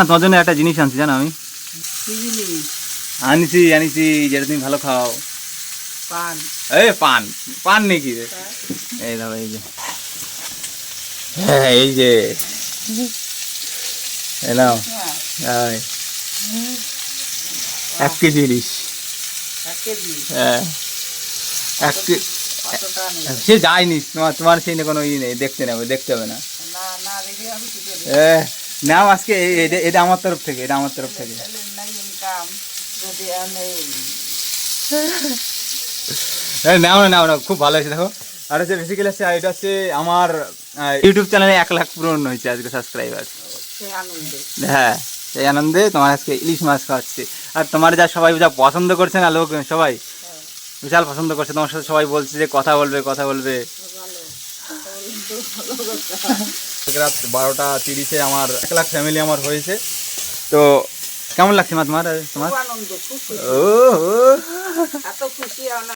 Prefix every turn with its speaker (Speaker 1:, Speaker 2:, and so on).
Speaker 1: তোমার জন্য একটা জিনিস আনছি জানো আমি আনিছি যেটা তুমি ভালো খাও
Speaker 2: পান
Speaker 1: পান পান নাকি রে এই দাও এই যে হ্যাঁ এই যে এলাও এই 1 কেজি ইলিশ
Speaker 2: 1 কেজি
Speaker 1: হ্যাঁ সে যায়নি তোমার সেই কোনো ই নেই দেখতে নেবে দেখতে হবে না
Speaker 2: না না দেখে আমি কি করি
Speaker 1: নাও আজকে এটা আমার তরফ থেকে
Speaker 2: নাই ইনকাম যদি আমি
Speaker 1: নাও না খুব ভালো হয়েছে দেখো আর হচ্ছে বেসিক্যালি হচ্ছে এটা হচ্ছে আমার ইউটিউব চ্যানেলে 1 লাখ পূরণ হয়েছে আজকে সাবস্ক্রাইবার
Speaker 2: সেই আনন্দে
Speaker 1: হ্যাঁ সেই আনন্দে তোমার আজকে ইলিশ মাছ খাওয়াচ্ছি আর তোমার যা সবাই যা পছন্দ করছে না লোক সবাই বিশাল পছন্দ করছে তোমার সাথে সবাই বলছে যে কথা বলবে
Speaker 2: ভালো
Speaker 1: রাত 12:30 আমার 1 লাখ ফ্যামিলি আমার হয়েছে তো কেমন লাগছে মা তোমার
Speaker 2: খুব আনন্দ খুব খুশি।
Speaker 1: ও